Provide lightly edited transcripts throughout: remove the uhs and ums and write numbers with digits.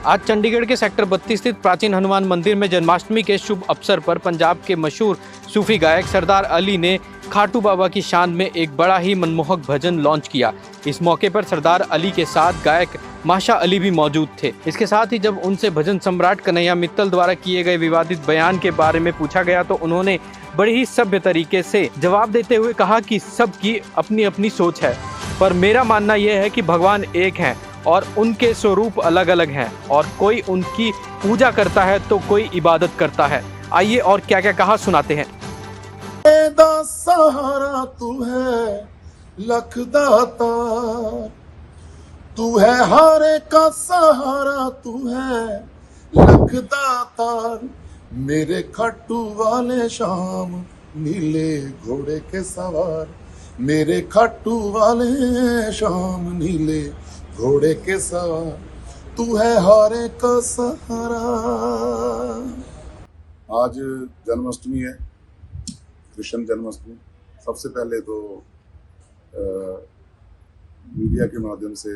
आज चंडीगढ़ के सेक्टर 32 स्थित प्राचीन हनुमान मंदिर में जन्माष्टमी के शुभ अवसर पर पंजाब के मशहूर सूफी गायक सरदार अली ने खाटू बाबा की शान में एक बड़ा ही मनमोहक भजन लॉन्च किया। इस मौके पर सरदार अली के साथ गायक माशा अली भी मौजूद थे। इसके साथ ही जब उनसे भजन सम्राट कन्हैया मित्तल द्वारा किए गए विवादित बयान के बारे में पूछा गया तो उन्होंने बड़े ही सभ्य तरीके से जवाब देते हुए कहा कि सबकी अपनी अपनी सोच है, पर मेरा मानना यह है कि भगवान एक हैं और उनके स्वरूप अलग अलग हैं और कोई उनकी पूजा करता है तो कोई इबादत करता है। आइए और क्या क्या कहा सुनाते हैं। दा सहारा तू है, लख दाता तू है, हारे का सहारा तू है, लख दाता मेरे खाटू वाले शाम नीले घोड़े के सवार, मेरे खाटू वाले शाम नीले घोड़े के सवार, तू है हारे का सहारा। आज जन्माष्टमी है, कृष्ण जन्माष्टमी। सबसे पहले तो मीडिया के माध्यम से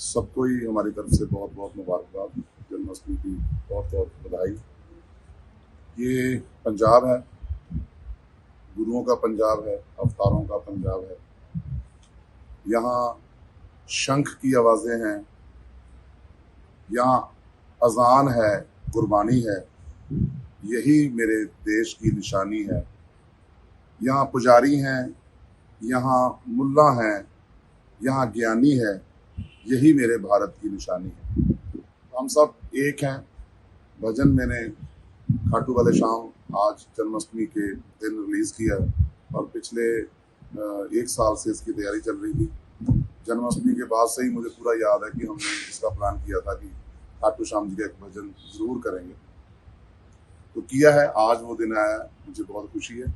सबको ही हमारी तरफ से बहुत बहुत मुबारकबाद, जन्माष्टमी की बहुत बहुत बधाई। ये पंजाब है, गुरुओं का पंजाब है, अवतारों का पंजाब है। यहाँ शंख की आवाज़ें हैं, यहाँ अजान है, कुर्बानी है, यही मेरे देश की निशानी है। यहाँ पुजारी हैं, यहाँ मुल्ला हैं, यहाँ ज्ञानी है, यही मेरे भारत की निशानी है। हम सब एक हैं। भजन मैंने खाटू वाले शाम आज जन्माष्टमी के दिन रिलीज़ किया और पिछले 1 साल से इसकी तैयारी चल रही थी। जन्माष्टमी के बाद से ही मुझे पूरा याद है कि हमने इसका प्लान किया था कि खाटू श्याम जी का एक भजन ज़रूर करेंगे, तो किया है। आज वो दिन आया, मुझे बहुत खुशी है।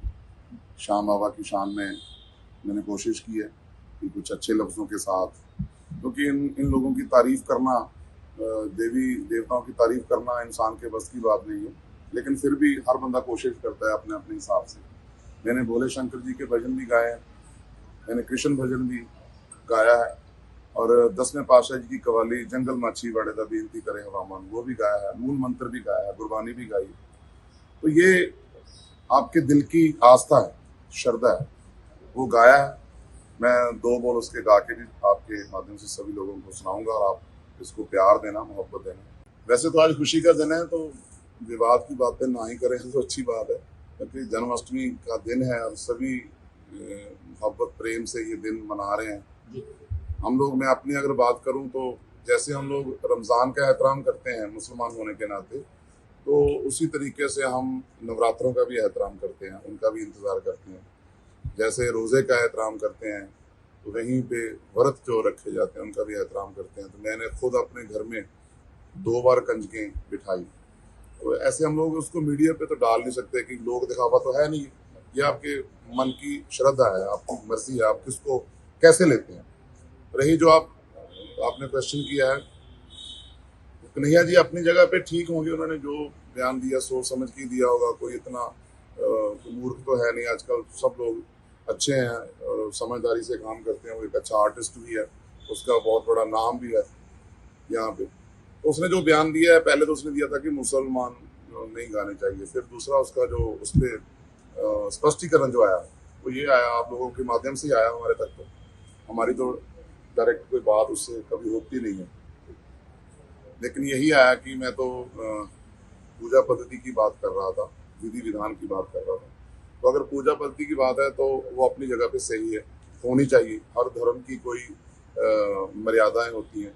श्याम बाबा की शान में मैंने कोशिश की है कि कुछ अच्छे लफ्ज़ों के साथ, क्योंकि इन लोगों की तारीफ़ करना, देवी देवताओं की तारीफ़ करना इंसान के बस की बात नहीं है, लेकिन फिर भी हर बंदा कोशिश करता है अपने अपने हिसाब से। मैंने भोले शंकर जी के भजन भी गाए हैं, मैंने कृष्ण भजन भी गाया है, और 10वें पातशाह जी की कवाली जंगल माछी बड़े दा बेनती करे हवामान, वो भी गाया है, मूल मंत्र भी गाया है, गुरबानी भी गाई। तो ये आपके दिल की आस्था है, श्रद्धा है, वो गाया है। मैं 2 बोल उसके गा के भी आपके माध्यम से सभी लोगों को सुनाऊंगा और आप इसको प्यार देना, मोहब्बत देना। वैसे तो आज खुशी का दिन है, तो विवाद की बातें ना ही करें तो अच्छी बात है, क्योंकि जन्माष्टमी का दिन है और सभी मोहब्बत प्रेम से ये दिन मना रहे हैं। हम लोग, मैं अपनी अगर बात करूं तो जैसे हम लोग रमज़ान का एहतराम करते हैं मुसलमान होने के नाते, तो उसी तरीके से हम नवरात्रों का भी एहतराम करते हैं, उनका भी इंतज़ार करते हैं। जैसे रोज़े का एहतराम करते हैं तो वहीं पे व्रत जो रखे जाते हैं उनका भी एहतराम करते हैं। तो मैंने खुद अपने घर में 2 बार कंजकें बिठाई। तो ऐसे हम लोग उसको मीडिया पे तो डाल नहीं सकते कि लोग दिखावा तो है नहीं, ये आपके मन की श्रद्धा है, आपकी मर्जी है, आप किसको कैसे लेते हैं। रही जो आपने क्वेश्चन किया है, कन्हैया जी अपनी जगह पे ठीक होंगे, उन्होंने जो बयान दिया सोच समझ के दिया होगा। कोई इतना मूर्ख तो है नहीं, आजकल सब लोग अच्छे हैं और समझदारी से काम करते हैं। वो एक अच्छा आर्टिस्ट भी है, उसका बहुत बड़ा नाम भी है यहाँ पे। तो उसने जो बयान दिया है, पहले तो उसने दिया था कि मुसलमान नहीं गाने चाहिए, फिर दूसरा उसका जो उस पर स्पष्टीकरण जो आया वो ये आया, आप लोगों के माध्यम से ही आया हमारे तक। तो हमारी तो डायरेक्ट कोई बात उससे कभी होती नहीं है, लेकिन यही आया कि मैं तो पूजा पद्धति की बात कर रहा था, विधि विधान की बात कर रहा था। तो अगर पूजा पद्धति की बात है तो वो अपनी जगह पे सही है, होनी चाहिए। हर धर्म की कोई मर्यादाएं होती हैं।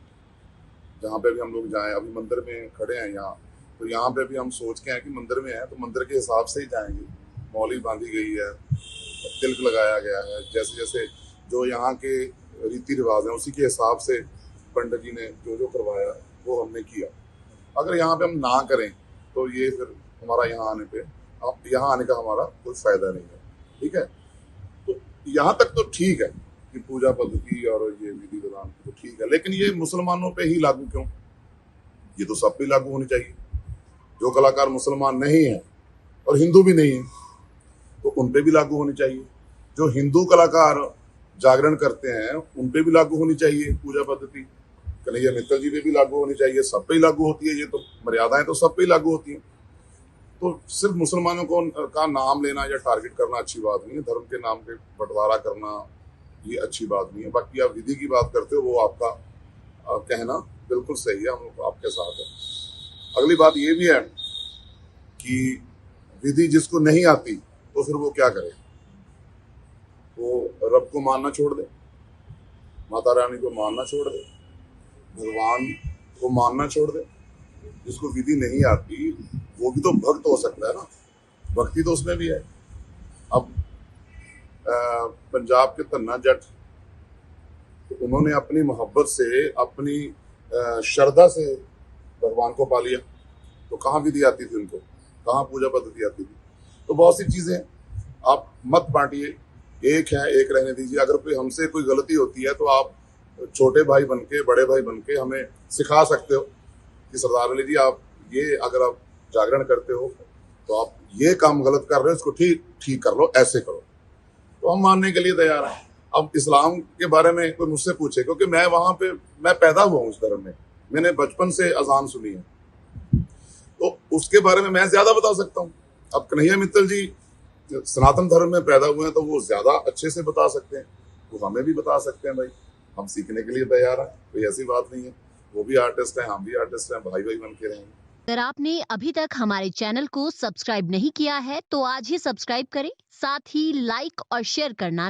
जहाँ पे भी हम लोग जाएं, अभी मंदिर में खड़े हैं यहाँ, तो यहाँ पे भी हम सोच के हैं कि मंदिर में हैं तो मंदिर के हिसाब से ही जाएंगे। मौली बांधी गई है, तिलक लगाया गया है, जैसे जैसे जो यहाँ के रीति रिवाज हैं उसी के हिसाब से पंडित जी ने जो जो करवाया वो हमने किया। अगर यहाँ पे हम ना करें तो ये फिर हमारा यहाँ आने का हमारा कोई फायदा नहीं है। ठीक है, तो यहाँ तक तो ठीक है कि पूजा पद्धति और ये विधि विधान तो ठीक है, लेकिन ये मुसलमानों पे ही लागू क्यों? ये तो सब पे लागू होनी चाहिए। जो कलाकार मुसलमान नहीं है और हिंदू भी नहीं है तो उन पे भी लागू होनी चाहिए। जो हिंदू कलाकार जागरण करते हैं उन पे भी लागू होनी चाहिए पूजा पद्धति। कन्हैया मित्तल जी पे भी लागू होनी चाहिए, सब पे ही लागू होती है। ये तो मर्यादाएं तो सब पे ही लागू होती हैं। तो सिर्फ मुसलमानों को का नाम लेना या टारगेट करना अच्छी बात नहीं है। धर्म के नाम पे बंटवारा करना ये अच्छी बात नहीं है। बाकी आप विधि की बात करते हो, वो आपका कहना बिल्कुल सही है, हम लोग आपके साथ हैं। अगली बात ये भी है कि विधि जिसको नहीं आती तो फिर वो क्या करे? वो रब को मानना छोड़ दे, माता रानी को मानना छोड़ दे, भगवान को मानना छोड़ दे। जिसको विधि नहीं आती वो भी तो भक्त हो सकता है ना, भक्ति तो उसमें भी है। अब पंजाब के धन्ना जट, तो उन्होंने अपनी मोहब्बत से, अपनी श्रद्धा से भगवान को पा लिया। तो कहाँ विधि आती थी उनको, कहाँ पूजा पद्धति आती थी? तो बहुत सी चीजें आप मत बांटिए, एक है एक रहने दीजिए। अगर कोई हमसे कोई गलती होती है तो आप छोटे भाई बनके, बड़े भाई बनके हमें सिखा सकते हो कि सरदार अली जी, आप ये अगर आप जागरण करते हो तो आप ये काम गलत कर रहे हो, इसको ठीक कर लो, ऐसे करो। तो हम मानने के लिए तैयार हैं। अब इस्लाम के बारे में कोई मुझसे पूछे, क्योंकि मैं वहां पे मैं पैदा हुआ हूँ उस धर्म में, मैंने बचपन से अजान सुनी है, तो उसके बारे में मैं ज्यादा बता सकता हूँ। अब कन्हैया मित्तल जी सनातन धर्म में पैदा हुए हैं तो वो ज्यादा अच्छे से बता सकते हैं, वो हमें भी बता सकते हैं। भाई हम सीखने के लिए तैयार हैं, कोई ऐसी बात नहीं है। वो भी आर्टिस्ट हैं, हम भी आर्टिस्ट हैं, भाई भाई बन के रहेंगे। अगर आपने अभी तक हमारे चैनल को सब्सक्राइब नहीं किया है तो आज ही सब्सक्राइब करें, साथ ही लाइक और शेयर करना